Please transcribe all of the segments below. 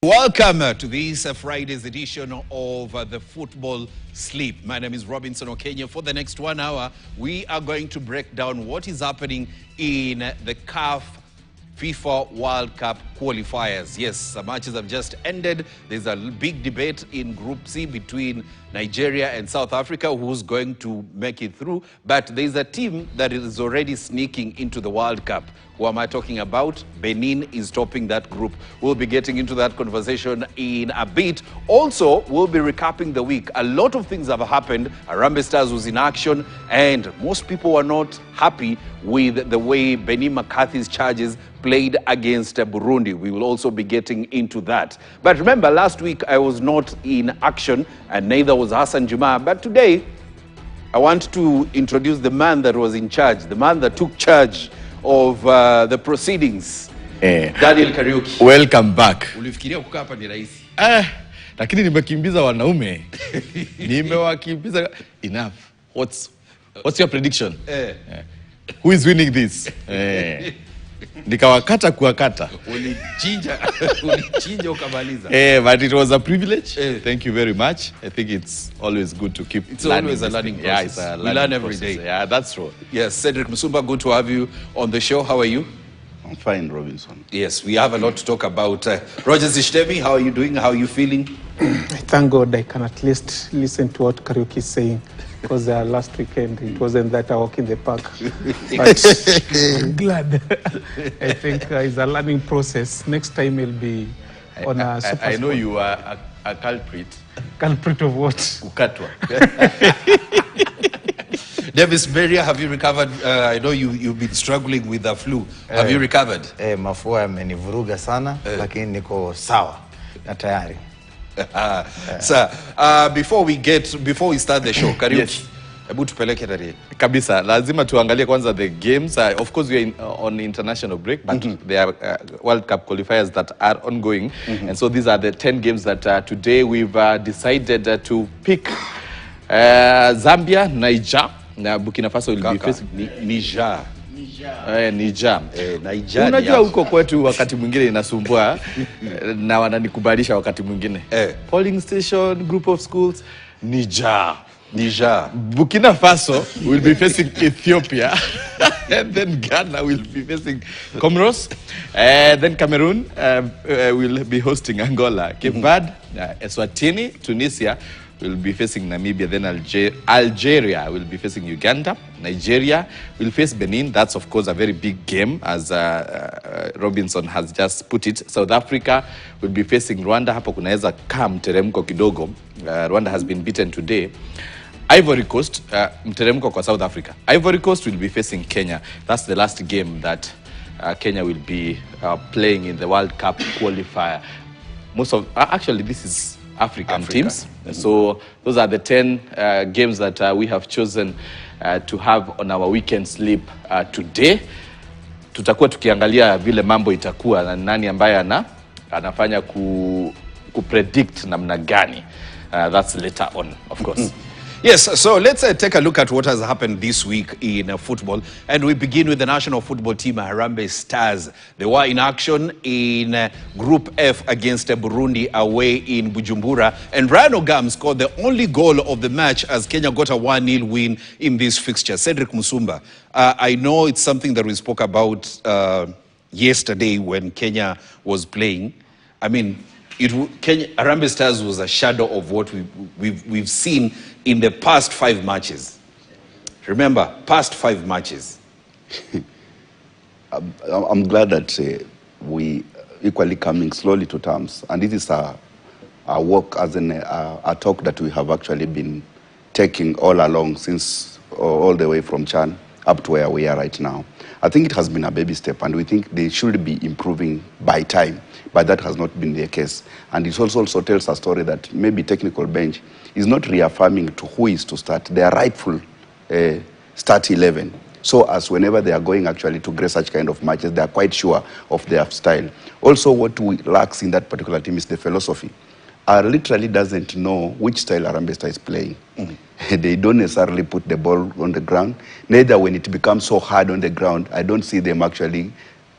Welcome to this Friday's edition of the Football Sleep. My name is Robinson Okenya. For the next 1 hour, we are going to break down what is happening in the CAF FIFA World Cup qualifiers. Yes, the matches have just ended. There's a big debate in Group C between Nigeria and South Africa who's going to make it through. But there's a team that is already sneaking into the World Cup. Who am I talking about? Benin is topping that group. We'll be getting into that conversation in a bit. Also, we'll be recapping the week. A lot of things have happened. Harambee Stars was in action, and most people were not happy with the way Benin McCarthy's charges played against Burundi. We will also be getting into that. But remember, last week I was not in action, and neither was Hassan Juma. But today, I want to introduce the man that was in charge, the man that took charge of the proceedings. Daniel Kariuki. Welcome back. Ulifikiria kukaa hapa ni rahisi? Lakini nimekimbiza wanaume. Nimewakimbiza enough. What's your prediction? Who is winning this? Nikawakata kuwakata. Ulichinja ukamaliza. But it was a privilege. Thank you very much. I think it's always good to keep It's always a learning process. Yeah, it's a learning we learn every process. day. Yeah, that's true. Yes, Cedric Musumba, good to have you on the show. How are you? I'm fine, Robinson. Yes, we have a lot to talk about. Roger Zishtemi, how are you doing? How are you feeling? Thank God I can at least listen to what Kariuki is saying. Because last weekend it wasn't that I walk in the park. But I'm glad. I think it's a learning process. Next time it'll be on a super I know you are a culprit. Culprit of what? Kukatwa. Davis Beria, have you recovered? I know you've been struggling with the flu. Have you recovered? Mafua yamenivuruga sana, lakini niko sawa na tayari. Sir, before we start the show, Kariuki, hebu tupeleke tarehe. Kabisa, lazima tuangalie kwanza the games. Of course, we are on international break, but there are World Cup qualifiers that are ongoing. And so these are the 10 games that today we've decided to pick. Zambia, Niger, Burkina Faso will be facing Niger. Niger. Niger. Unajua huko kwetu wakati mwingine inasumbua na wananikubalisha wakati mwingine. Polling station, group of schools, Niger. Burkina Faso will be facing Ethiopia. And then Ghana will be facing Comoros. Then Cameroon will be hosting Angola. Cape Verde, Eswatini, Tunisia will be facing Namibia. Then Algeria will be facing Uganda. Nigeria will face Benin. That's, of course, a very big game, as Robinson has just put it. South Africa will be facing Rwanda. Hapo kunaweza mteremko kidogo. Rwanda has been beaten today. Ivory Coast, mteremko kwa South Africa. Ivory Coast will be facing Kenya. That's the last game that Kenya will be playing in the World Cup qualifier. Most of, actually, this is African teams. So those are the 10 games that we have chosen to have on our weekend sleep today. Tutakuwa tukiangalia vile mambo itakuwa na nani ambaye anafanya kupredict namna gani. That's later on, of course. Yes, so let's take a look at what has happened this week in football. And we begin with the national football team, Harambee Stars. They were in action in Group F against Burundi away in Bujumbura. And Ryan Ogam scored the only goal of the match as Kenya got a 1-0 win in this fixture. Cedric Musumba, I know it's something that we spoke about yesterday when Kenya was playing. I mean, Harambee Stars was a shadow of what we've seen in the past 5 matches. Remember, past 5 matches. I'm glad that we equally coming slowly to terms, and this is a work as a talk that we have actually been taking all along since all the way from Chan up to where we are right now. I think it has been a baby step, and we think they should be improving by time, but that has not been the case. And it also tells a story that maybe technical bench is not reaffirming to who is to start their rightful start 11. So as whenever they are going actually to grace such kind of matches, they are quite sure of their style. Also, what we lacks in that particular team is the philosophy. Literally doesn't know which style Harambee Stars is playing. They don't necessarily put the ball on the ground. Neither when it becomes so hard on the ground, I don't see them actually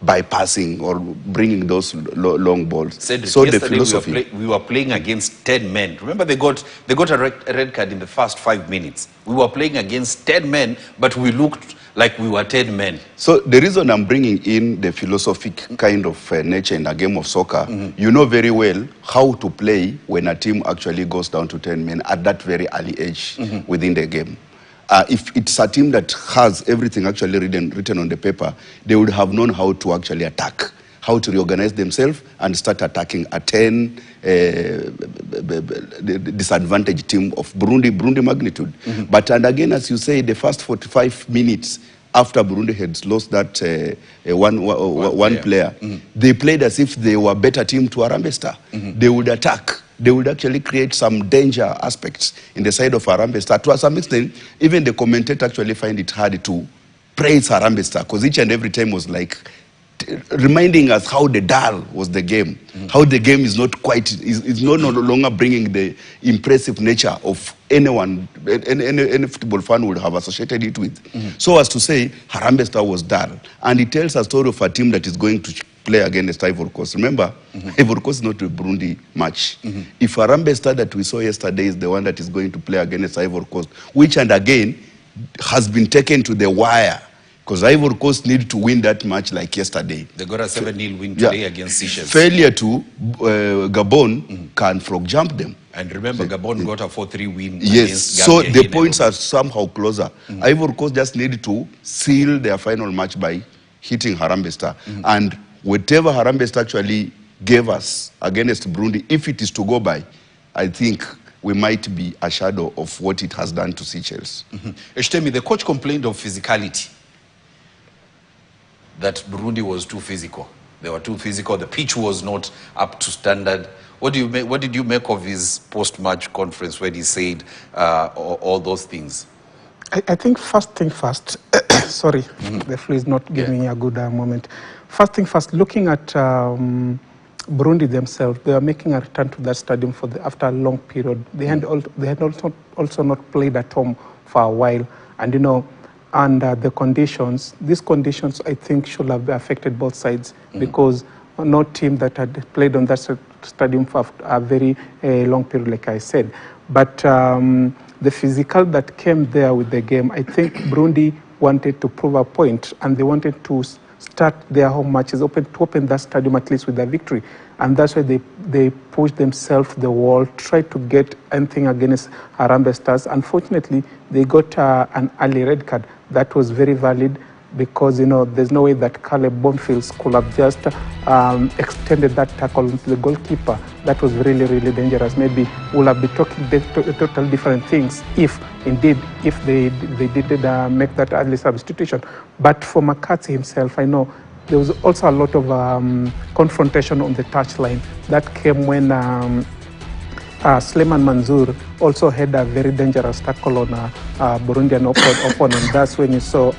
bypassing or bringing those long balls. Said so the yesterday philosophy... we were playing against 10 men. Remember, they got a red card in the first 5 minutes. We were playing against 10 men, but we looked like we were 10 men. So the reason I'm bringing in the philosophic kind of nature in a game of soccer, you know very well how to play when a team actually goes down to 10 men at that very early age within the game. If it's a team that has everything actually written on the paper, they would have known how to actually attack, how to reorganize themselves and start attacking a 10 disadvantaged team of Burundi magnitude. And again, as you say, the first 45 minutes after Burundi had lost that one player, they played as if they were a better team to Harambee Star. They would attack. They would actually create some danger aspects in the side of Harambee Star. To some extent, even the commentator actually find it hard to praise Harambee Star because each and every time was like reminding us how the dull was the game, how the game is not quite, is no longer bringing the impressive nature of anyone, any football fan would have associated it with. So as to say, Harambee Star was dull. And it tells a story of a team that is going to play against Ivory Coast. Remember, Ivory Coast is not a Burundi match. If Harambee Star that we saw yesterday is the one that is going to play against Ivory Coast, which and again has been taken to the wire, because Ivory Coast need to win that match like yesterday. They got a 7-0 win today against Seychelles. Failure to Gabon can frog jump them. And remember, Gabon got a 4-3 win against Gambia. So the points are somehow closer. Ivory Coast just need to seal their final match by hitting Harambee Star. And whatever Harambee Star actually gave us against Burundi, if it is to go by, I think we might be a shadow of what it has done to Seychelles. Eshtemi, the coach complained of physicality, that Burundi was too physical. They were too physical. The pitch was not up to standard. What did you make of his post-match conference when he said all those things? I think first thing first, sorry, the flu is not giving me a good moment. First thing first, looking at Burundi themselves, they are making a return to that stadium after a long period. They had also not played at home for a while. And you know, under the conditions, these conditions I think should have affected both sides because no team that had played on that stadium for a very long period, like I said. But the physical that came there with the game, I think Burundi wanted to prove a point and they wanted to start their home matches, to open that stadium at least with a victory. And that's why they pushed themselves to the wall, tried to get anything against Harambee Stars. Unfortunately, they got an early red card. That was very valid because, you know, there's no way that Caleb Bonfields could have just extended that tackle into the goalkeeper. That was really, really dangerous. Maybe we'll have been talking totally different things if they did make that early substitution. But for McCarthy himself, I know there was also a lot of confrontation on the touchline. That came when Sleman Manzour also had a very dangerous tackle on Burundian opponent. That's when you saw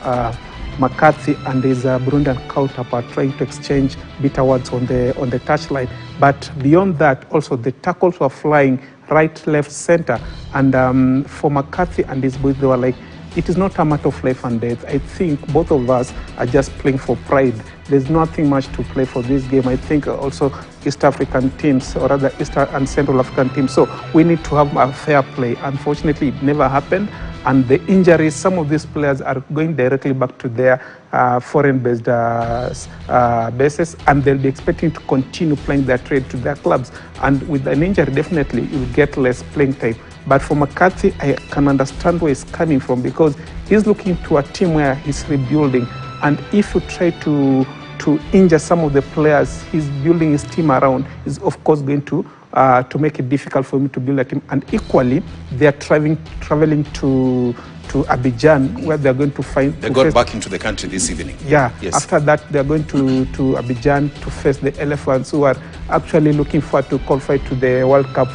McCarthy and his Burundian counterpart trying to exchange bitter words on the touchline. But beyond that, also the tackles were flying right, left, center. And for McCarthy and his boys, they were like, it is not a matter of life and death. I think both of us are just playing for pride. There's nothing much to play for this game. I think also East African teams, or rather East and Central African teams, so we need to have a fair play. Unfortunately, it never happened. And the injuries, some of these players are going directly back to their foreign-based bases, and they'll be expecting to continue playing their trade to their clubs. And with an injury, definitely, you will get less playing time. But for McCarthy, I can understand where he's coming from because he's looking to a team where he's rebuilding. And if you try to injure some of the players he's building his team around, is of course going to make it difficult for him to build a team. And equally, they are traveling to Abidjan, where they're going to find... They got back into the country this evening. Yeah. Yes. After that, they're going to Abidjan to face the Elephants, who are actually looking forward to qualify to the World Cup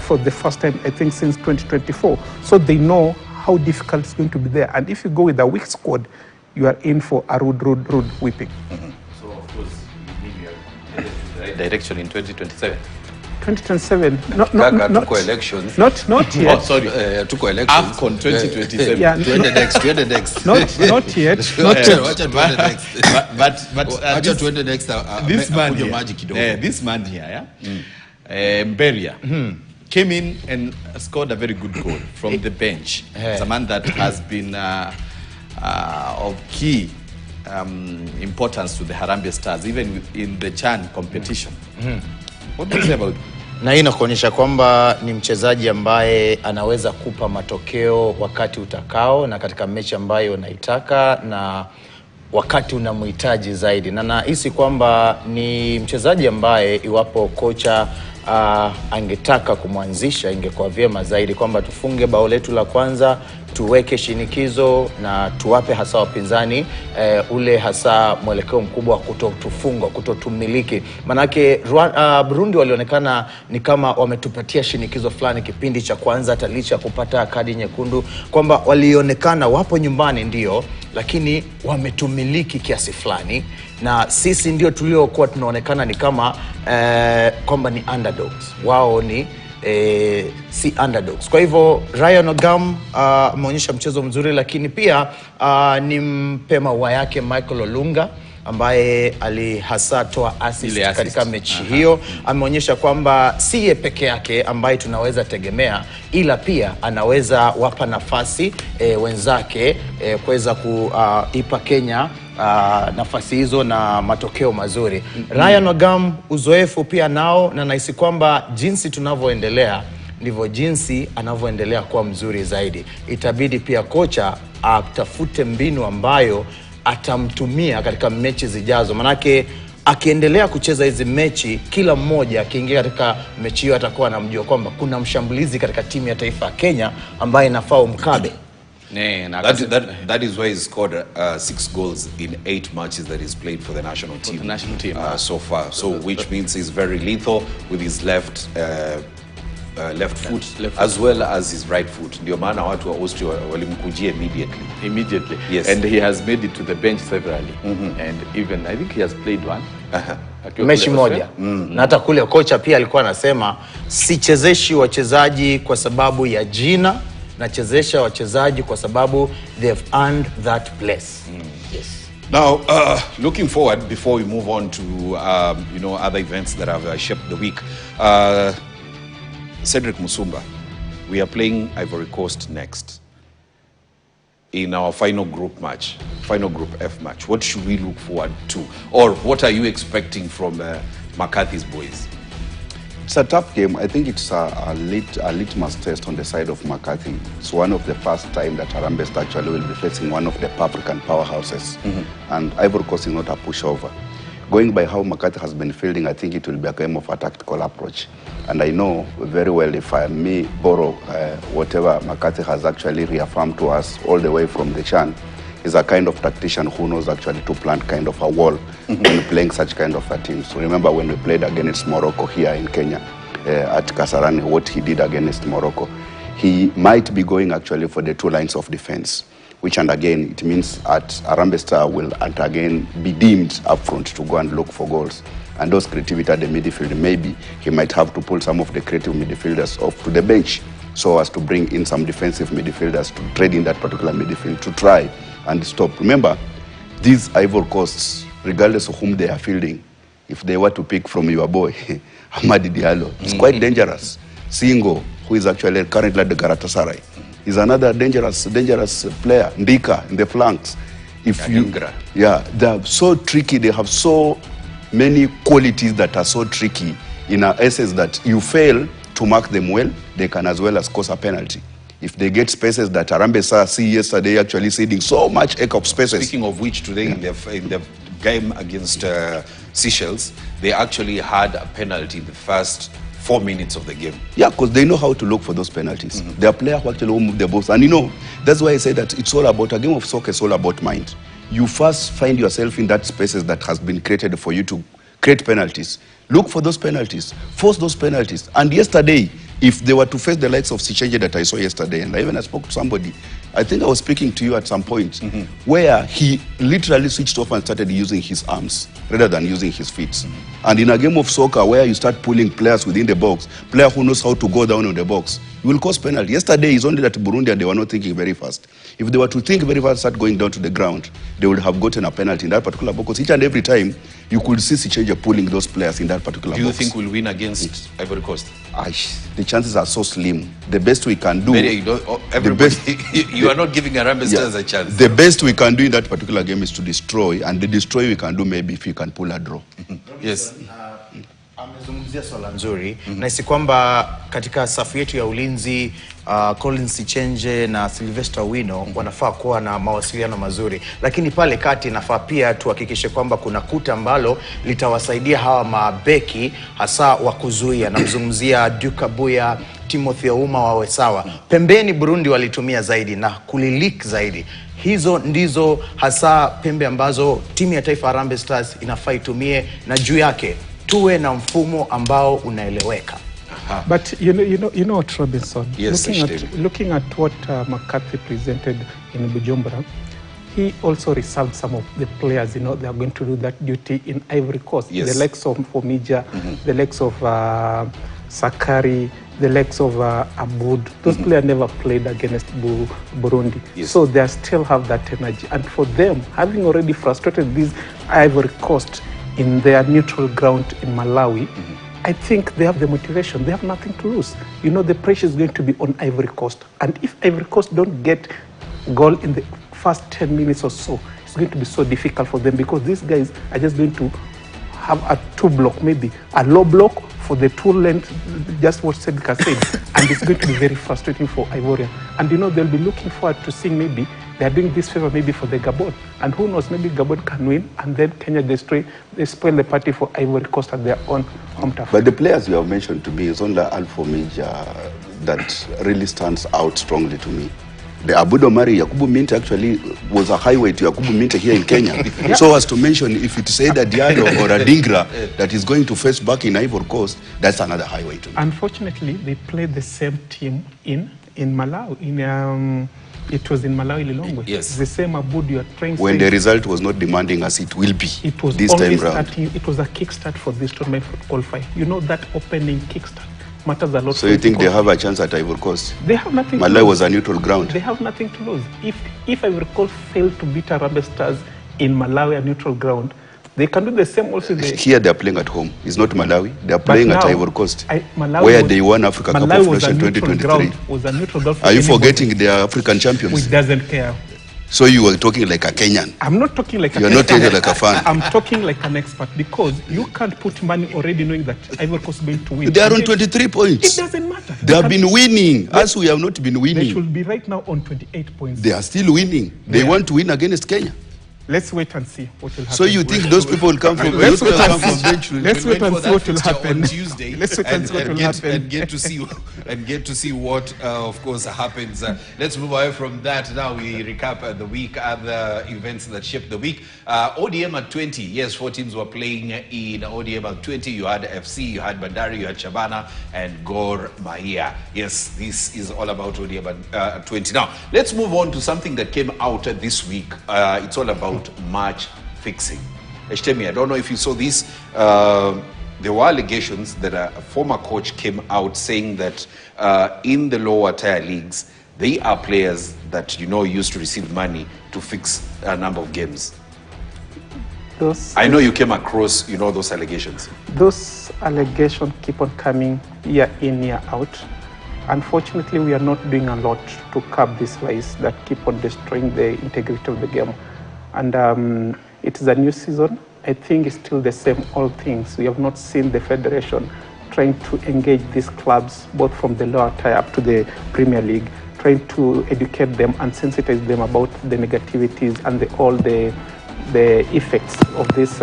for the first time, I think, since 2024. So they know how difficult it's going to be there. And if you go with a weak squad, you are in for a rude whipping. So, of course, you need your direction in 2027. 2027. Kaka, tuko elections. Not yet. Oh, sorry. Tuko elections. AFCON 2027. Yeah, Twende next. Not yet. Wacha tuende next. But Wacha tuende next. This man Kunywa here, maji kidogo. this man here, Mberia, came in and scored a very good goal from the bench. It's a man that has been of key importance to the Harambee Stars, even in the CHAN competition. What do you say about it? Na hii inakuonyesha kwamba ni mchezaji ambaye anaweza kupa matokeo wakati utakao na katika mechi ambayo unaitaka na wakati unamhitaji zaidi. Na nahisi kwamba ni mchezaji ambaye iwapo kocha angetaka kumwanzisha ingekuwa vyema zaidi kwamba tufunge bao letu la kwanza, tuweke shinikizo na tuwape hasa wapinzani ule hasa mwelekeo mkubwa wa kutotufunga, kutotumiliki. Manake Burundi walionekana ni kama wametupatia shinikizo fulani kipindi cha kwanza hata licha kupata kadi nyekundu, kwamba walionekana wapo nyumbani ndio, lakini wametumiliki kiasi fulani na sisi ndio tuliokuwa tunaonekana ni kama kwamba ni underdogs. Wao ni si underdogs. Kwa hivyo Ryan Ogam ameonyesha mchezo mzuri, lakini pia ni mpema wa yake Michael Olunga ambaye alihasa toa assist katika mechi hiyo. Ameonyesha kwamba si yeye peke yake ambaye tunaweza tegemea, ila pia anaweza wapa nafasi wenzake kuweza kuipa Kenya nafasi hizo na matokeo mazuri. Ryan Ogam uzoefu pia nao, na nahisi kwamba jinsi tunavyoendelea ndivyo jinsi anavyoendelea kuwa mzuri zaidi. Itabidi pia kocha atafute mbinu ambayo atamtumia katika mechi zijazo, manake akiendelea kucheza hizi mechi, kila mmoja akiingia katika mechi hiyo atakuwa anamjua kwamba kuna mshambulizi katika timu ya taifa ya Kenya ambaye inafaa umkabe. That is why he scored 6 goals in 8 matches that he's played for the national team, so far. So which means he's very lethal with his left foot as well as his right foot. Ndio maana watu wa Austria walimkujia immediately. Yes. And he has made it to the bench severally. And even I think he has played one. Mechi moja. Na hata kule kocha pia alikuwa anasema sichezeshi wachezaji kwa sababu ya jina, nachezesha wachezaji kwa sababu they've earned that place. Yes. Now, looking forward before we move on to other events that have shaped the week. Cedric Musumba, we are playing Ivory Coast next in our final group match, final group F match. What should we look forward to, or what are you expecting from McCarthy's boys? It's a tough game. I think it's a litmus test on the side of McCarthy. It's one of the first time that Harambee Stars actually will be facing one of the African powerhouses, and Ivory Coast is not a pushover. Going by how McCarthy has been fielding, I think it will be a game of a tactical approach. And I know very well, if I may borrow whatever McCarthy has actually reaffirmed to us all the way from the CHAN, is a kind of tactician who knows actually to plant kind of a wall when playing such kind of a team. So remember when we played against Morocco here in Kenya, at Kasarani, what he did against Morocco, he might be going actually for the 2 lines of defense, which, and again, it means at Harambee Stars will again be deemed up front to go and look for goals. And those creativity at the midfield, maybe he might have to pull some of the creative midfielders off to the bench so as to bring in some defensive midfielders to trade in that particular midfield to try and stop. Remember, these Ivory Coasts, regardless of whom they are fielding, if they were to pick from your boy, Amadi Diallo, it's quite dangerous. Singo, who is actually currently at the Galatasaray, is another dangerous player. Ndika in the flanks. They're so tricky. They have so many qualities that are so tricky in an essence that you fail to mark them well, they can as well as cause a penalty. If they get spaces that Harambee Stars see yesterday actually ceding so much acre of spaces. Speaking of which, today in the game against Seychelles, they actually had a penalty in the first 4 minutes of the game. Yeah, because they know how to look for those penalties. They are players who actually move the balls. And that's why I say that it's all about, a game of soccer is all about mind. You first find yourself in that spaces that has been created for you to create penalties. Look for those penalties. Force those penalties. And yesterday, if they were to face the likes of Sichenje that I saw yesterday, and I spoke to somebody, I think I was speaking to you at some point, where he literally switched off and started using his arms. rather than using his feet. And in a game of soccer where you start pulling players within the box, player who knows how to go down on the box, you will cause penalty. Yesterday is only that Burundi and they were not thinking very fast. If they were to think very fast, start going down to the ground, they would have gotten a penalty in that particular box. Because each and every time, you could see Sichenje pulling those players in that particular box. Do you think we'll win against Ivory Coast? The chances are so slim. The best we can do... You are not giving Harambee Stars a chance. The best we can do in that particular game is to destroy, and the destroy we can do maybe if we can pull a draw. Yes. Amezungumzia swala nzuri. Nahisi kwamba katika safu yetu ya ulinzi Collins Sichenje na Sylvester Wino wanafaa kuwa na mawasiliano mazuri. Lakini pale kati nafaa pia tuhakikishe kwamba kuna kuta ambalo litawasaidia hawa mabeki hasa wa kuzuia. Namzungumzia Duka Buya, Timothy Ouma wawe sawa. Pembeni Burundi walitumia zaidi na kulilik zaidi. Hizo ndizo hasa pembe ambazo timu ya taifa Harambee Stars inafaa itumie, na juu yake tuwe na mfumo ambao unaeleweka. But you know what, Robinson? Yes, looking at what McCarthy presented in Bujumbura, he also reserved some of the players, they are going to do that duty in Ivory Coast. Yes. The likes of Omija, the likes of Sakari, the likes of Aboud. Those players never played against Burundi. Yes. So they still have that energy. And for them, having already frustrated this Ivory Coast in their neutral ground in Malawi, I think they have the motivation. They have nothing to lose. The pressure is going to be on Ivory Coast. And if Ivory Coast don't get goal in the first 10 minutes or so, it's going to be so difficult for them, because these guys are just going to have a two block, maybe a low block for the two length, just what Sedka said. And it's going to be very frustrating for Ivorian. And they'll be looking forward to seeing maybe they're doing this favor maybe for the Gabon. And who knows, maybe Gabon can win, and then Kenya they spoil the party for Ivory Coast at their own home turf. But the players you have mentioned to me is only Alpha Major that really stands out strongly to me. The Abudo Mari, Yakubu Minte actually was a highway to Yakubu Minte here in Kenya. So as to mention, if it's either Diallo or a Dingra that is going to face back in Ivory Coast, that's another highway to me. Unfortunately, they played the same team in Malawi. It was in Malawi Lilongwe. Yes. The same Aboud you are trying to when the result was not demanding as it will be it was this time round. It was a kickstart for this tournament for qualify. That opening kickstart matters a lot. So you think they have a chance at Ivory Coast? They have nothing Malawi to lose. Was a neutral ground. They have nothing to lose. If Ivory Coast failed to beat Harambee Stars in Malawi, a neutral ground, they can do the same also. Here they are playing at home. It's not Malawi. They are playing at Ivory Coast, where they won Africa Cup of Nations 2023. Are you forgetting they are African champions? Which doesn't care. So you were talking like a Kenyan. I'm not talking like You're not talking like a fan. I'm talking like an expert, because you can't put money already knowing that Ivory Coast is going to win. They are on 23 points. It doesn't matter. They have been winning. As we have not been winning. They should be right now on 28 points. They are still winning. They want to win against Kenya. Let's wait and see what will happen. So you think those people will come from bench? Let's wait and see what will happen on Tuesday. Let's wait and see what will happen. And get to see what, of course, happens. Let's move away from that. Now we recap the week, other events that shaped the week. ODM at 20. Yes, 4 teams were playing in ODM at 20. You had FC, you had Bandari, you had Shabana, and Gor Mahia. Yes, this is all about ODM at 20. Now, let's move on to something that came out this week. It's all about match fixing. Eshtemi, I don't know if you saw this. There were allegations that a former coach came out saying that in the lower tier leagues, they are players that used to receive money to fix a number of games. I know you came across those allegations. Those allegations keep on coming year in, year out. Unfortunately, we are not doing a lot to curb these lies that keep on destroying the integrity of the game. And it is a new season. I think it's still the same old things. We have not seen the federation trying to engage these clubs, both from the lower tier up to the Premier League, trying to educate them and sensitize them about the negativities and all the effects of this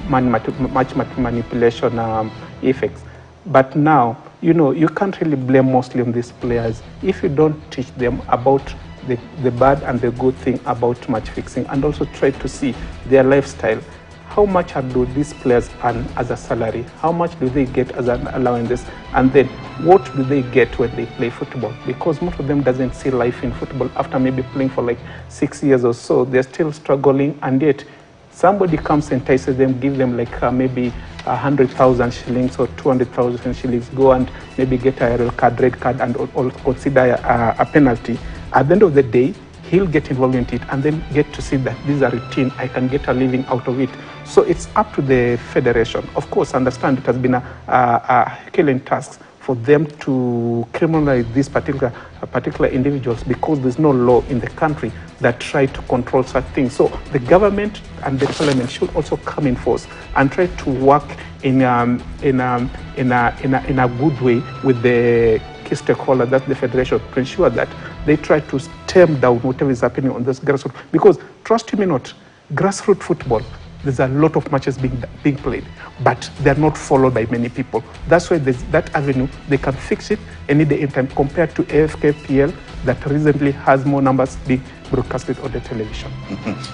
match manipulation effects. But now, you can't really blame mostly on these players if you don't teach them about the bad and the good thing about match fixing, and also try to see their lifestyle. How much do these players earn as a salary? How much do they get as an allowance? And then what do they get when they play football? Because most of them doesn't see life in football after maybe playing for like 6 years or so. They're still struggling, and yet somebody comes and entices them, give them like maybe 100,000 shillings or 200,000 shillings, go and maybe get a yellow card, red card, and or consider a penalty. At the end of the day, he'll get involved in it and then get to see that this is a routine, I can get a living out of it. So it's up to the federation. Of course, understand it has been a killing task for them to criminalize these particular individuals because there's no law in the country that try to control such things. So the government and the parliament should also come in force and try to work in a good way with the key stakeholder, that's the federation, to ensure that they try to stem down whatever is happening on this grassroots. Because trust me not, grassroots football, there's a lot of matches being played, but they're not followed by many people. That's why there's that avenue, they can fix it any day in time compared to AFKPL that recently has more numbers being broadcasted on the television.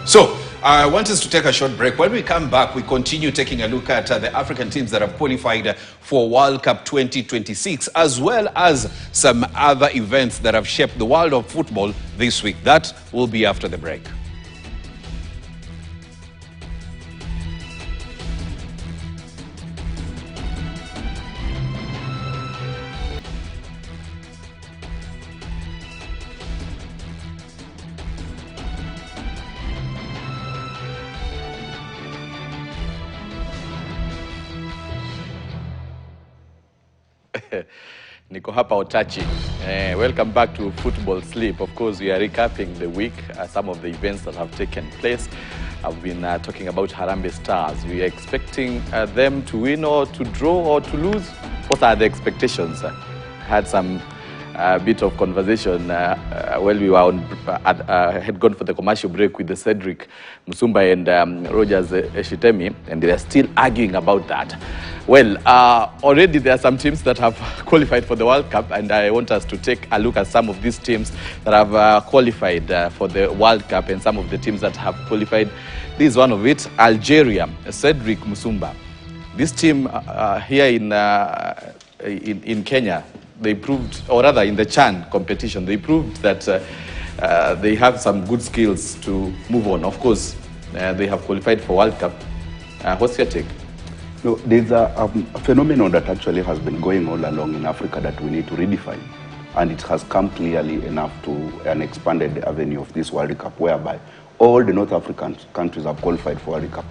So, I want us to take a short break. When we come back, we continue taking a look at the African teams that have qualified for World Cup 2026, as well as some other events that have shaped the world of football this week. That will be after the break. Niko hapa Otachi. Welcome back to Football Sleep. Of course, we are recapping the week, some of the events that have taken place. I've been talking about Harambee Stars. We are expecting them to win or to draw or to lose. What are the expectations? Had some bit of conversation while we were had gone for the commercial break with the Cedric Musumba and Rogers Eshitemi, and they are still arguing about that. Well, already there are some teams that have qualified for the World Cup, and I want us to take a look at some of these teams that have qualified for the World Cup and some of the teams that have qualified. This is one of it, Algeria, Cedric Musumba. This team here in Kenya, they proved, or rather in the CHAN competition, they proved that they have some good skills to move on. Of course, they have qualified for World Cup. What's your take? No, there's a phenomenon that actually has been going all along in Africa that we need to redefine. And it has come clearly enough to an expanded avenue of this World Cup, whereby all the North African countries have qualified for World Cup.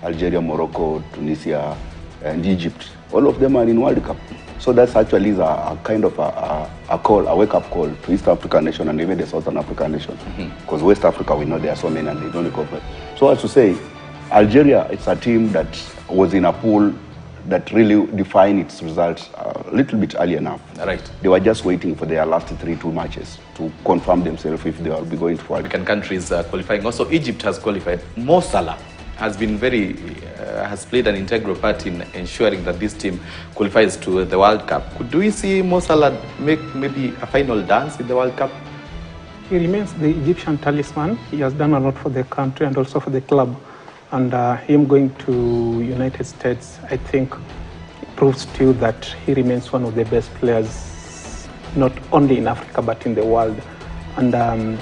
Algeria, Morocco, Tunisia, and Egypt. All of them are in World Cup. So that's actually a kind of a call, a wake-up call to East African nation and even the Southern African nation. Because West Africa, we know there are so many and they don't recover. So as to say, Algeria, it's a team that was in a pool that really defined its results a little bit early enough. Right. They were just waiting for their last 3-2 matches to confirm themselves if they will be going to African countries qualifying. Also, Egypt has qualified. Mo Salah has been has played an integral part in ensuring that this team qualifies to the World Cup. Could we see Mo Salah make maybe a final dance in the World Cup? He remains the Egyptian talisman. He has done a lot for the country and also for the club. And him going to United States, I think, proves to you that he remains one of the best players, not only in Africa, but in the world. And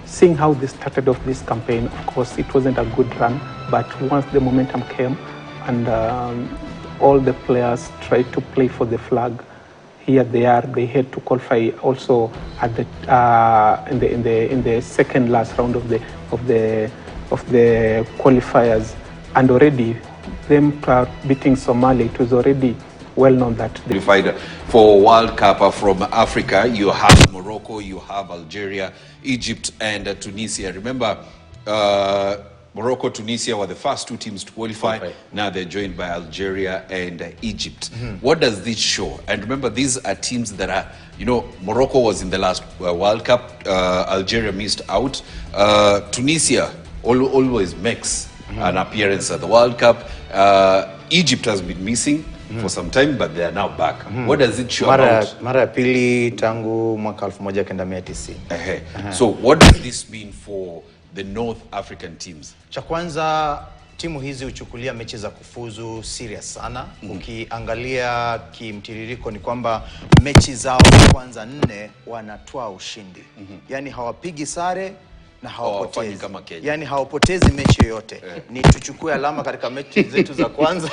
seeing how they started off this campaign, of course, it wasn't a good run, but once the momentum came and all the players tried to play for the flag, here they are, they had to qualify also at the in the second last round of the qualifiers, and already them beating Somalia, it was already well known that they qualified for World Cup from Africa. You have Morocco, you have Algeria, Egypt, and Tunisia. Remember, Morocco, Tunisia were the first two teams to qualify. Now they're joined by Algeria and Egypt. What does this show? And remember, these are teams that are, you know, Morocco was in the last World Cup. Algeria missed out. Tunisia always makes an appearance at the World Cup. Egypt has been missing for some time, but they are now back. What does it show about? Mara ya pili tangu mwaka 1990. So what does this mean for the North African teams? Cha kwanza, timu hizi huchukulia mechi za kufuzu serious sana. Ukiangalia kimtiririko ni kwamba mechi zao kwanza 4 wanatoa ushindi. Yani hawapigi sare na hawapotezi. Yani hawapotezi mechi yoyote. Ni tuchukue alama katika mechi zetu za kwanza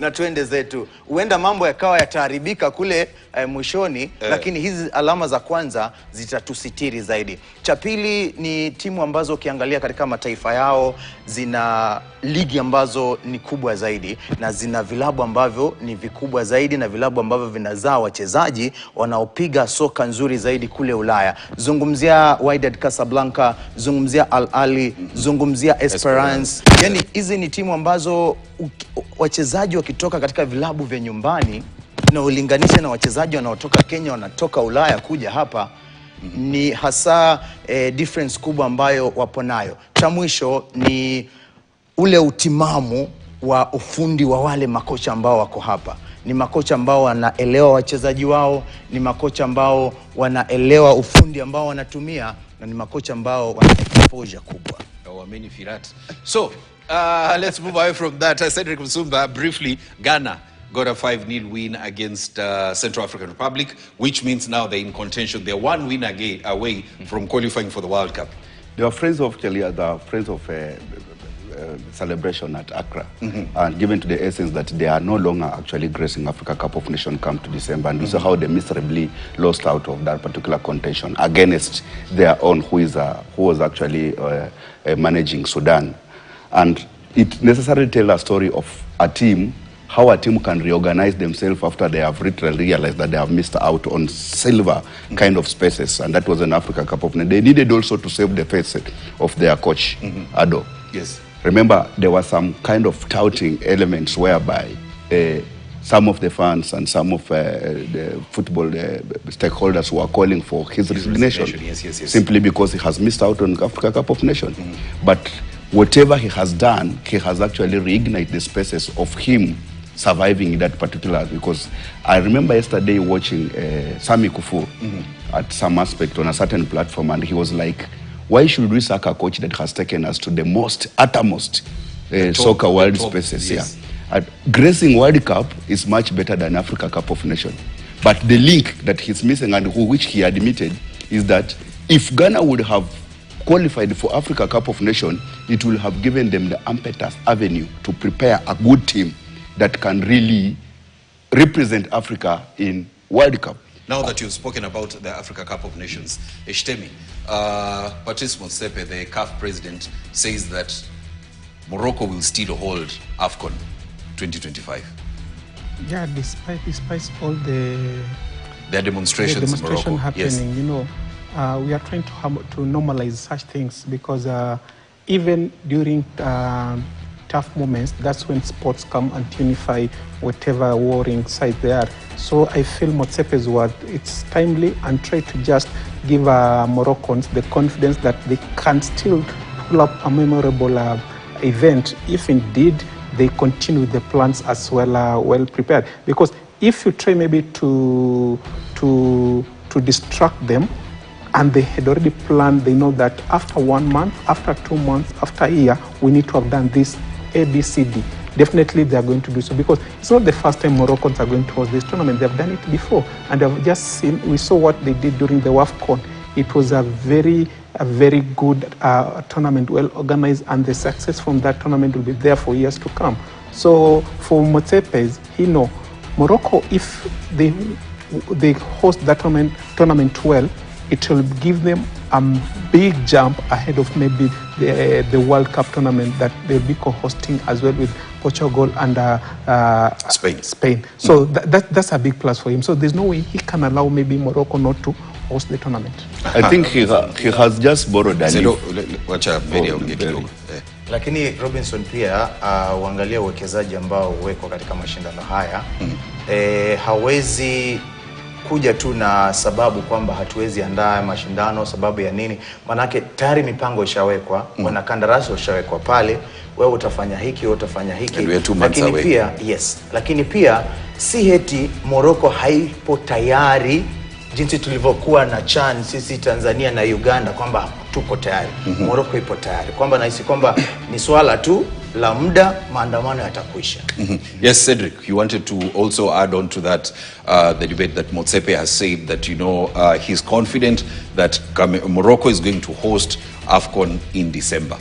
na tuende zetu. Huenda mambo yakawa yataharibika kule mwishoni, lakini hizi alama za kwanza zitatusitiri zaidi. Cha pili ni timu ambazo ukiangalia katika mataifa yao zina ligi ambazo ni kubwa zaidi na zina vilabu ambavyo ni vikubwa zaidi na vilabu ambavyo vinazaa wachezaji wanaopiga soka nzuri zaidi kule Ulaya. Zungumzia Wydad Casablanca, zungumzia Al Ahly, zungumzia Esperance. Yani hizi ni timu ambazo wachezaji wakitoka katika vilabu vya nyumbani na ulinganisha na wachezaji wanaotoka Kenya wanatoka Ulaya kuja hapa, ni hasa difference kubwa ambayo wapo nayo. Cha mwisho ni ule utimamu wa ufundi wa wale makocha ambao wako hapa. Ni makocha ambao wanaelewa wachezaji wao, ni makocha ambao wanaelewa ufundi ambao wanatumia, na ni makocha ambao wana exposure kubwa. So, let's move away from that. Cedric Msumba, briefly, Ghana got a 5-0 win against Central African Republic, which means now they're in contention. They're one win away from qualifying for the World Cup. They are friends of celebration at Accra, and given to the essence that they are no longer actually gracing Africa Cup of Nations come to December, and we saw how they miserably lost out of that particular contention against their own, who was actually managing Sudan. And it necessarily tells a story of a team, how a team can reorganize themselves after they have realized that they have missed out on silver kind of spaces, and that was an Africa Cup of Nations. They needed also to save the face of their coach, Ado. Yes. Remember, there were some kind of touting elements whereby some of the fans and some of the football stakeholders were calling for his resignation. Yes. Simply because he has missed out on Africa Cup of Nations. But whatever he has done, he has actually reignited the spaces of him surviving in that particular. Because I remember yesterday watching Sami Kufu at some aspect on a certain platform, and he was like, why should we sack a coach that has taken us to the uttermost soccer world spaces? Yes. Gracing World Cup is much better than Africa Cup of Nations. But the link that he's missing, and which he admitted, is that if Ghana would have qualified for Africa Cup of Nations, it will have given them the impetus avenue to prepare a good team that can really represent Africa in World Cup. Now that you've spoken about the Africa Cup of Nations, Eshtemi, Patrice Motsepe, the CAF president, says that Morocco will still hold AFCON 2025. Yeah, despite all the demonstrations in Morocco. Happening, yes. You know, we are trying to normalize such things, because even during tough moments, that's when sports come and unify whatever warring side they are. So I feel Motsepe's word, it's timely, and try to just give Moroccans the confidence that they can still pull up a memorable event if indeed they continue the plans as well prepared. Because if you try maybe to distract them, and they had already planned, they know that after 1 month, after 2 months, after a year, we need to have done this A, B, C, D. Definitely they are going to do so, because it's not the first time Moroccans are going to host this tournament. They've done it before, and they've just seen, we saw what they did during the WAFCON. It was a very good tournament, well organized, and the success from that tournament will be there for years to come. So for Motsepe, he know Morocco, if they host that tournament well, it will give them a big jump ahead of maybe the World Cup tournament that they'll be co-hosting as well with Portugal and Spain. So that's a big plus for him. So there's no way he can allow maybe Morocco not to host the tournament. I think he has just borrowed a Lakini Robinson pia uangalia uwekezaji ambao uweko katika mashindano haya, hawezi kuja tu na sababu kwamba hatuwezi andaa mashindano sababu ya nini. Manake tayari mipango ishawekwa, wanakandarasi washawekwa pale, wewe utafanya hiki, utafanya hiki. Lakini pia lakini pia si heti Morocco haipo tayari jinsi tulivyokuwa na CHAN sisi Tanzania na Uganda kwamba tuko tayari. Morocco ipo tayari. Kwamba nahisi kwamba ni swala tu la muda, maandamano yatakwisha. Yes, Cedric, you wanted to also add on to that, the debate that Motsepe has said that, he's confident that Morocco is going to host AFCON in December.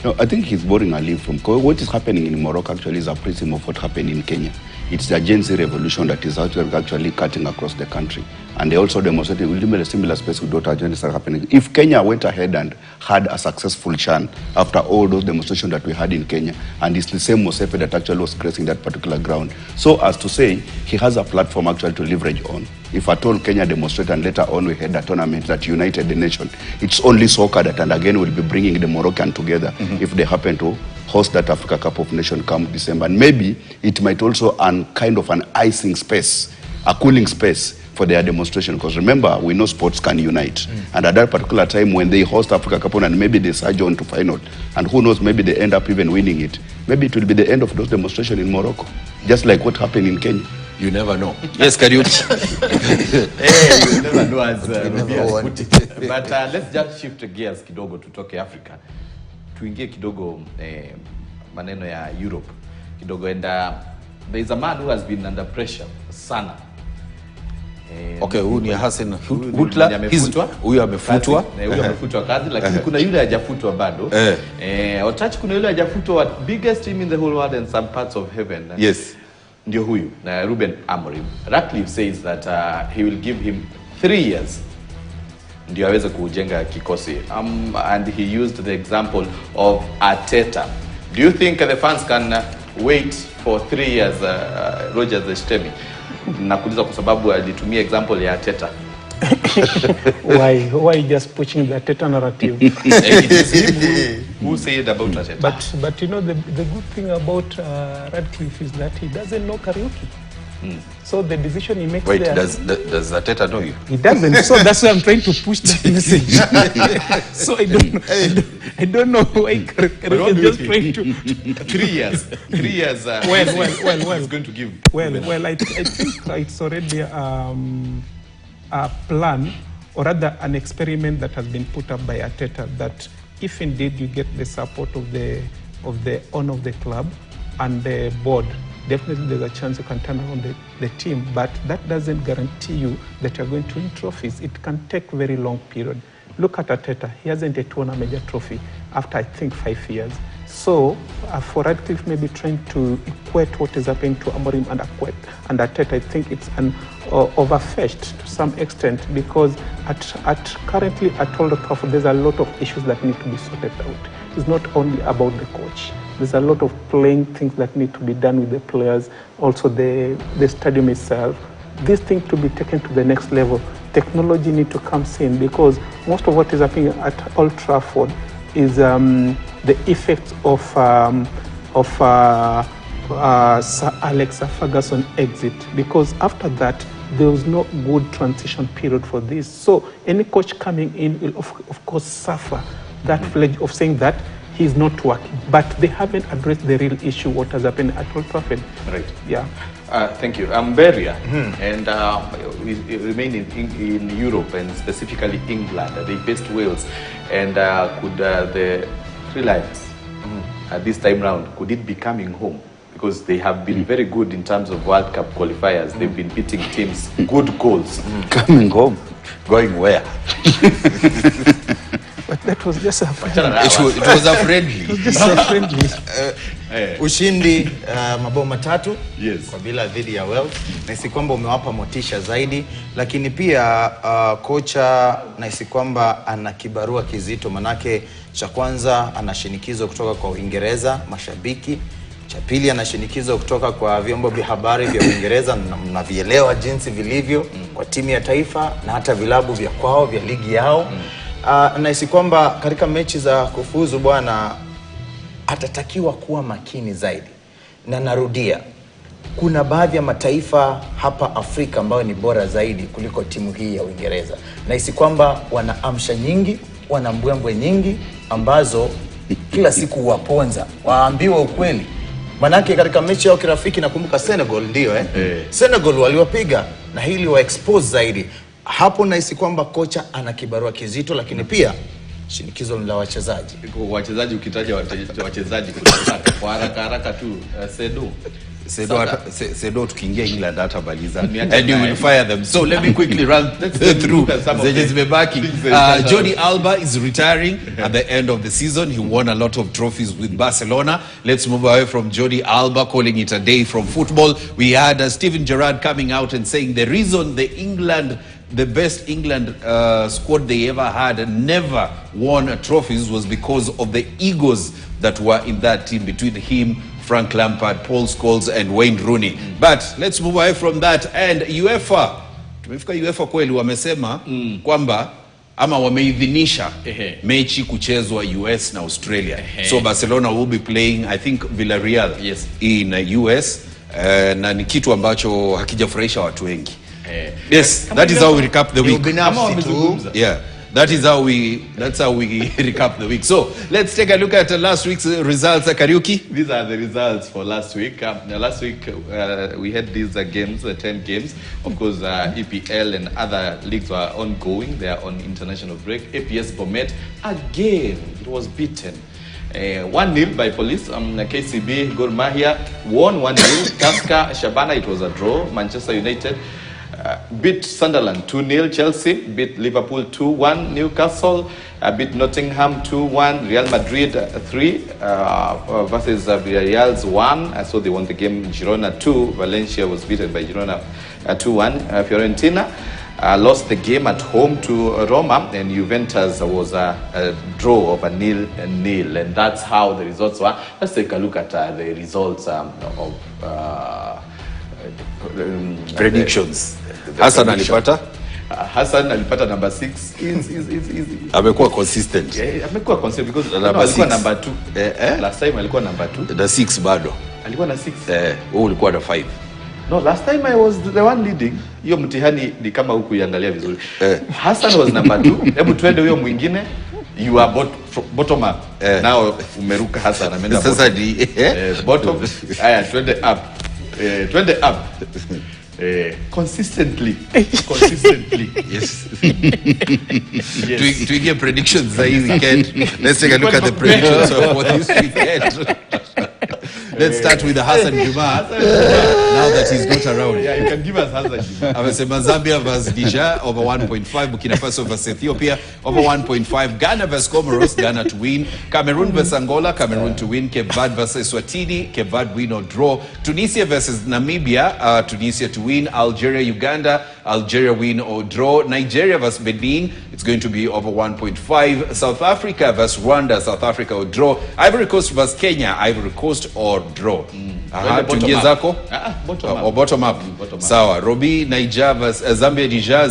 No, I think he's borrowing a leaf from what is happening in Morocco. Actually is a prism of what happened in Kenya. It's the Gen Z revolution that is actually cutting across the country. And they also demonstrated a similar space with what agendas are happening. If Kenya went ahead and had a successful churn after all those demonstrations that we had in Kenya, and it's the same Mosepe that actually was gracing that particular ground. So as to say, he has a platform actually to leverage on. If at all Kenya demonstrated and later on we had a tournament that united the nation, it's only soccer that, and again, will be bringing the Moroccan together if they happen to host that Africa Cup of Nations come December. And maybe it might also kind of an icing space, a cooling space for their demonstration. Because remember, we know sports can unite. And at that particular time when they host Africa Cup and maybe they surge on to final, and who knows, maybe they end up even winning it. Maybe it will be the end of those demonstrations in Morocco, just like what happened in Kenya. You never know. Yes, Kariuki. Hey, you never know as Rubias put it. But let's just shift gears kidogo tutoke Africa. Tuingie kidogo maneno ya Europe kidogo, and there is a man who has been under pressure sana. Okay, huyu ni Hassan Hutla. Huyu amefutwa. Huyu amefutwa kazi, lakini kuna yule hajafutwa bado. Watach kuna yule hajafutwa, biggest team in the whole world and some parts of heaven. Yes. Ndio huyu na Ruben Amorim. Ratcliffe says that he will give him 3 years ndio aweze kujenga kikosi. And he used the example of Arteta. Do you think the fans can wait for 3 years, Roger Zeshtemi? Nakuuliza kwa sababu alitumia example ya Arteta. Why just pushing the Arteta narrative? Who said about Arteta? But the good thing about Radcliffe is that he doesn't know karaoke. So the decision he makes. Wait, there, does Arteta know you? He doesn't. So that's why I'm trying to push that message. So I don't know why karaoke is just trying to 3 years. 3 years. Well. He's going to give. Well, I think it's already a plan, or rather an experiment that has been put up by Arteta, that if indeed you get the support of the owner of the club and the board, definitely there's a chance you can turn around the team. But that doesn't guarantee you that you're going to win trophies. It can take a very long period. Look at Arteta. He hasn't yet won a major trophy after, I think, 5 years. So for Radcliffe maybe trying to equate what is happening to Amorim and Arteta, I think it's overfetched to some extent, because currently at Old Trafford there's a lot of issues that need to be sorted out. It's not only about the coach. There's a lot of playing things that need to be done with the players, also the stadium itself. This thing to be taken to the next level. Technology need to come in, because most of what is happening at Old Trafford is the effects of Sir Alex Ferguson exit, because after that there was no good transition period for this. So any coach coming in will of course suffer that pledge of saying that he's not working, but they haven't addressed the real issue, what has happened at Old Trafford. Right. Yeah. Thank you. Beria, and we remain in Europe and specifically England. They faced Wales, and could the Three Lions this time round, could it be coming home? Because they have been very good in terms of World Cup qualifiers. They've been beating teams, good goals. Coming home. Going where? But that was just a friendly. It was a friendly. It was just a friendly. Ushindi mabao matatu Yes. kwa bila dhidi ya Wales. Nahisi kwamba umewapa motisha zaidi, lakini pia kocha nahisi kwamba ana kibarua kizito, manake cha kwanza ana shinikizo kutoka kwa Uingereza, mashabiki. Cha pili ana shinikizo kutoka kwa vyombo vya habari vya Uingereza, mnavielewa jinsi vilivyo kwa timu ya taifa na hata vilabu vya kwao vya ligi yao. Nahisi kwamba katika mechi za kufuzu bwana atatakiwa kuwa makini zaidi. Na narudia, kuna baadhi ya mataifa hapa Afrika ambayo ni bora zaidi kuliko timu hii ya Uingereza. Nahisi kwamba wana amsha nyingi, wana mbwembwe nyingi ambazo kila siku waponza. Waambiwa ukweli. Manake katika mechi yao kirafiki nakumbuka Senegal ndio Senegal waliwapiga na hili wa expose zaidi. Hapo nahisi kwamba kocha ana kibarua kizito, lakini pia Shinikizo la wachezaji. Wachezaji ukitaja wachezaji kwa haraka tu Sedo tukiingia England hata baliza and you will fire them. So let me quickly run through zenye zimebaki. Jordi Alba is retiring at the end of the season. He won a lot of trophies with Barcelona. Let's move away from Jordi Alba, calling it a day from football. We had Steven Gerrard coming out and saying the reason the best England squad they ever had and never won trophies was because of the egos that were in that team between him, Frank Lampard, Paul Scholes and Wayne Rooney. But let's move away from that. And UEFA, tumefika UEFA kweli wamesema kwamba ama wameidhinisha mechi kuchezwa US na Australia. So Barcelona will be playing, I think, Villarreal in US. Na ni kitu ambacho hakijafurahisha watu wengi. Yes, that is how we recap the week. Yeah. That's how we recap the week. So let's take a look at last week's results. Kariuki. These are the results for last week. Last week we had these games, 10 games. Of course, EPL and other leagues were ongoing. They are on international break. APS Bomet again, it was beaten. 1-0 by Police. KCB Gor Mahia won 1-0. Tusker Shabana, it was a draw. Manchester United beat Sunderland 2-0. Chelsea beat Liverpool 2-1. Newcastle beat Nottingham 2-1. Real Madrid 3 versus Villarreal's 1. So they won the game. Girona 2. Valencia was beaten by Girona 2-1. Fiorentina lost the game at home to Roma, and Juventus was a draw of 0-0. And that's how the results were. Let's take a look at the results of predictions. Hassan alipata? Hassan alipata number 6. Amekuwa consistent. Yeah, amekuwa consistent because alikuwa number 2. Last time alikuwa number 2. The 6 bado. Alikuwa na 6. Wewe ulikuwa na 5. No, last time I was the one leading. Hiyo mtihani ni kama huku iangalia vizuri. Hassan was number 2. Hebu twende huyo mwingine. You are bottom up. Now umeruka Hassan ameenda sasa ni bottom. Aya twende up. Twende up. Consistently. Yes. To get predictions za hii weekend. Let's take a look at the predictions for this weekend. Let's start with Hassan Juma. Now that he's not around. Yeah, you can give us Hassan Juma. Amesema Zambia versus Niger over 1.5. Burkina Faso versus Ethiopia over 1.5. Ghana versus Comoros, Ghana to win. Cameroon versus Angola, Cameroon to win. Cape Verde versus Swatini, Cape Verde win or draw. Tunisia versus Namibia, Tunisia to win. Algeria, Uganda, Algeria win or draw. Nigeria versus Benin, it's going to be over 1.5. South Africa versus Rwanda, South Africa or draw. Ivory Coast versus Kenya, Ivory Coast or draw. Tuingie zako? Bottom up. Sawa. Robi, Niger versus Zambia, Niger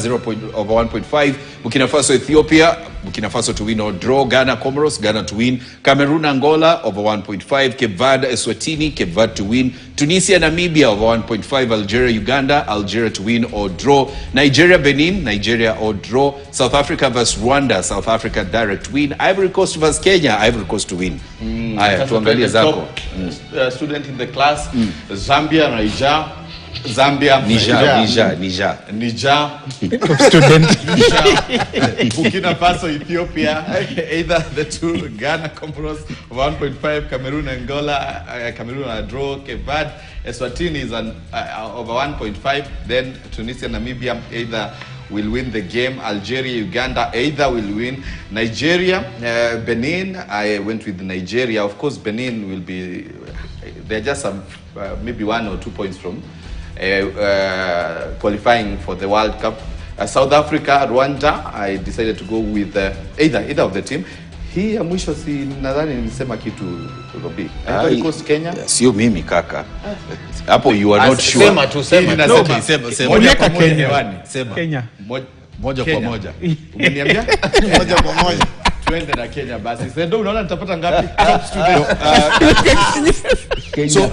over 1.5. Burkina Faso, Ethiopia, Burkina Faso to win or draw. Ghana, Comoros, Ghana to win. Cameroon, Angola over 1.5. Cape Verde, Eswatini, Cape Verde to win. Tunisia, Namibia over 1.5. Algeria, Uganda, Algeria to win or draw. Nigeria, Benin, Nigeria or draw. South Africa versus Rwanda, South Africa direct win. Ivory Coast versus Kenya, Ivory Coast to win. Haya, tuangalie zako. Student in the class, Zambia, Niger. Niger. Student. Burkina Faso, Ethiopia, either the two. Ghana, Comoros, 1.5. Cameroon, Angola, Cameroon a draw. Cape Verde, Eswatini is over 1.5. Then Tunisia, Namibia, either will win the game. Algeria, Uganda, either will win. Nigeria, Benin, I went with Nigeria. Of course, Benin will be, they're just some, maybe 1 or 2 points from qualifying for the World Cup. South Africa, Rwanda, I decided to go with either of the team. Hii ya mwisho si nadhani nilisema kitu Robi. Ivory Coast, Kenya. Sio mimi kaka. Hapo you are not sure. Sema tu. Sema. Kenya. Moja kwa moja. Umeniambia? Moja kwa moja. Twende na Kenya basi. Sasa ndio unaona nitapata ngapi? So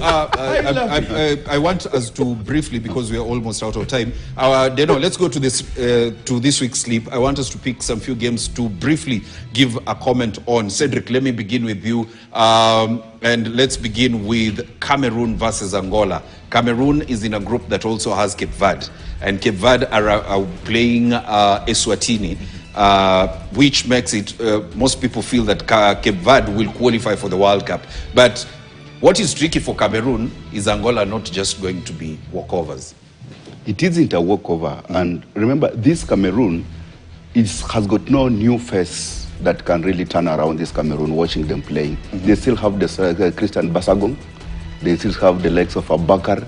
I want us to briefly, because we are almost out of time. Deno, let's go to this week's sleep. I want us to pick some few games to briefly give a comment on. Cedric, let me begin with you. And let's begin with Cameroon versus Angola. Cameroon is in a group that also has Cape Verde. And Cape Verde are playing Eswatini. which makes it, most people feel that Cape Verde will qualify for the World Cup. But what is tricky for Cameroon is Angola not just going to be walkovers. It isn't a walkover. And remember, this Cameroon has got no new face that can really turn around this Cameroon watching them playing. They still have the Christian Basagong. They still have the likes of Abakar.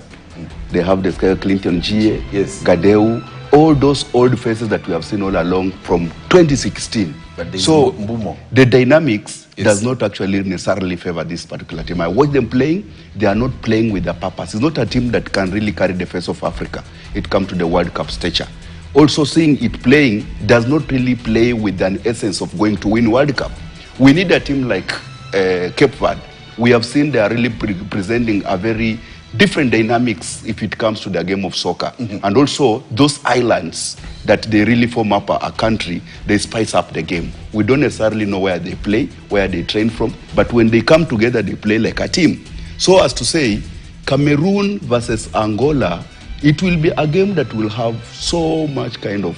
They have the Clinton Gie, Gadeu, all those old faces that we have seen all along from 2016. But so Mbumo. The dynamics does not actually necessarily favor this particular team. I watch them playing, they are not playing with a purpose. It's not a team that can really carry the face of Africa. It comes to the World Cup stature. Also seeing it playing does not really play with an essence of going to win World Cup. We need a team like Cape Verde. We have seen they are really presenting a very different dynamics if it comes to the game of soccer. And also those islands that they really form up a country, they spice up the game. We don't necessarily know where they play, where they train from, but when they come together, they play like a team. So as to say, Cameroon versus Angola, it will be a game that will have so much kind of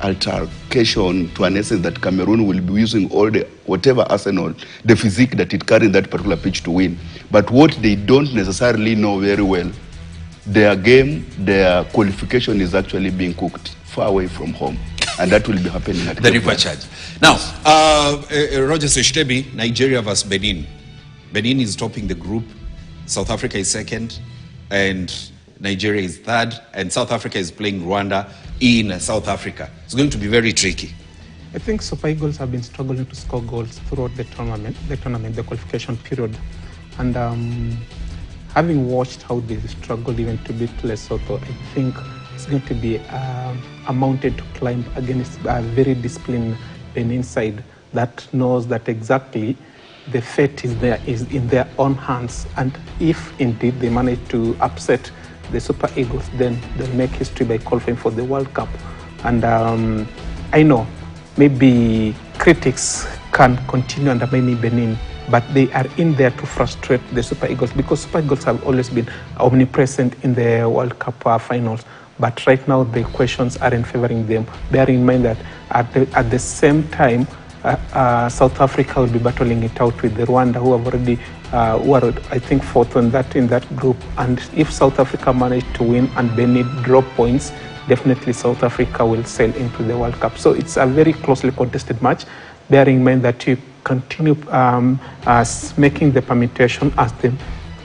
altercation to an essence that Cameroon will be using all the whatever arsenal, the physique that it carries in that particular pitch to win. But what they don't necessarily know very well, their game, their qualification is actually being cooked far away from home. And that will be happening at the river charge. Now, Roger Seshitebi, Nigeria versus Benin. Benin is topping the group. South Africa is second. And Nigeria is third. And South Africa is playing Rwanda in South Africa. It's going to be very tricky. I think Super Eagles have been struggling to score goals throughout the tournament, the qualification period. And having watched how they struggled even to beat Lesotho, I think it's going to be a mountain to climb against a very disciplined Benin side that knows that exactly the fate is in their own hands. And if indeed they manage to upset the Super Eagles, then they'll make history by qualifying for the World Cup. And I know maybe critics can continue undermining Benin, but they are in there to frustrate the Super Eagles because Super Eagles have always been omnipresent in the World Cup finals. But right now the questions aren't favoring them. Bear in mind that at the same time, South Africa will be battling it out with the Rwanda, who have already, who are, I think, fourth in that group. And if South Africa manage to win and Benin drop points, definitely South Africa will sail into the World Cup. So it's a very closely contested match, bearing in mind that you continue making the permutation as the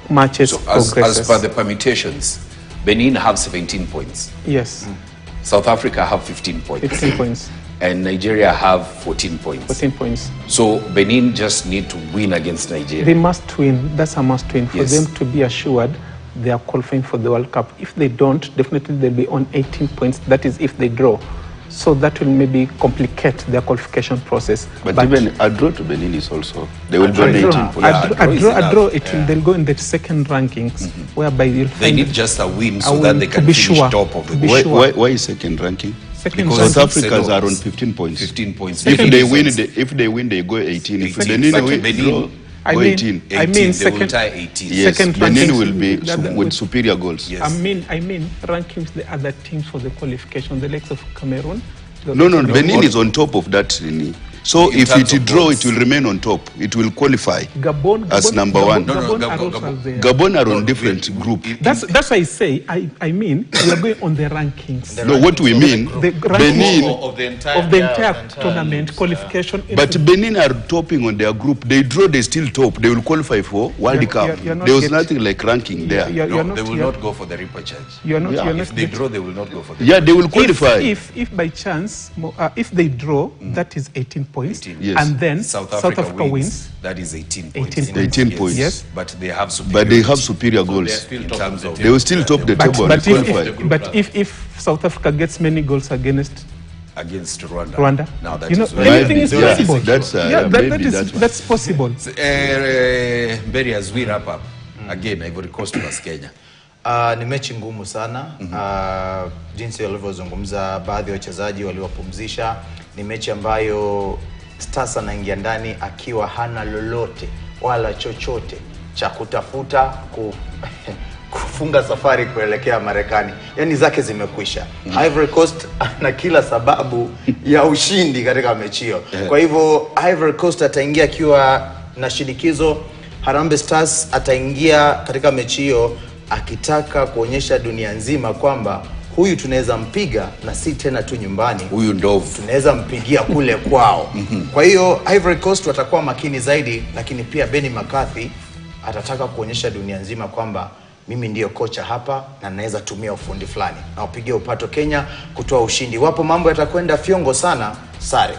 matches progresses. As per the permutations, Benin have 17 points. Yes. South Africa have 15 points. 15 points. And Nigeria have 14 points. 14 points. So Benin just need to win against Nigeria. They must win. That's a must win for them to be assured they are qualifying for the World Cup. If they don't, definitely they'll be on 18 points. That is if they draw. So that will maybe complicate their qualification process. But even a draw to Benin is also, they will be on 18 points. A draw, they'll go in the second rankings, whereby they need just a win so that they can finish top of the group. Why is second ranking? Because South Africans are on 15 points. 15 points. If they win, they go 18. If Benin win, go 18. I mean second, 18. Yes, second Benin will be with superior goals. Yes. I mean rankings the other teams for the qualification, the likes of Cameroon. No, Benin is on top of that. So if it draw, it will remain on top. It will qualify as number one. Gabon are on different group. That's why I say, I mean, we are going on the rankings. No, what we mean, Benin of the entire tournament qualification. But Benin are topping on their group. They draw, they still top. They will qualify for World Cup. There was nothing like ranking there. They will not go for the repechage. If they draw, they will not go for the they will qualify. If by chance, if they draw, that is 18 points. Yes. And then South Africa wins. That is 18 points. 18 points. Yes. But they have superior goals. So they will still top the table. But if South Africa gets many goals against Rwanda. Now that anything is possible. That's possible. Berry, as we wrap up, again, Ivory Coast versus Kenya. Ni mechi ngumu sana. Jinsi walivyozungumza baadhi ya wachezaji waliwapumzisha, ni mechi ambayo Stars anaingia ndani akiwa hana lolote wala chochote cha kutafuta kufunga safari kuelekea Marekani. Yani zake zimekwisha. Ivory Coast ana kila sababu ya ushindi katika mechi hiyo. Kwa hivyo Ivory Coast ataingia akiwa na shinikizo. Harambee Stars ataingia katika mechi hiyo akitaka kuonyesha dunia nzima kwamba huyu tunaweza mpiga na si tena tu nyumbani. Huyu ndovu tunaweza mpigia kule kwao. Kwa hiyo Ivory Coast watakuwa makini zaidi, lakini pia Benny McCarthy atataka kuonyesha dunia nzima kwamba mimi ndiyo kocha hapa na naweza tumia ufundi fulani na upigie upato Kenya kutoa ushindi. Wapo mambo yatakwenda fiongo sana, sare.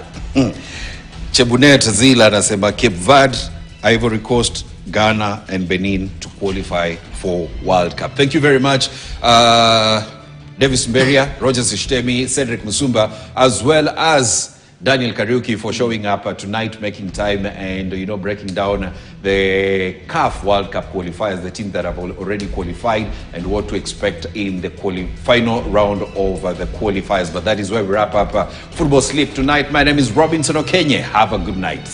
Chebunet Zila anasema Cape Verde, Ivory Coast, Ghana and Benin to qualify for World Cup. Thank you very much. Davis Mberia, Rogers Ishtemi, Cedric Musumba, as well as Daniel Kariuki for showing up tonight, making time and, you know, breaking down the CAF World Cup qualifiers, the teams that have already qualified and what to expect in the final round of the qualifiers. But that is where we wrap up Football Sleep tonight. My name is Robinson Okenye. Have a good night.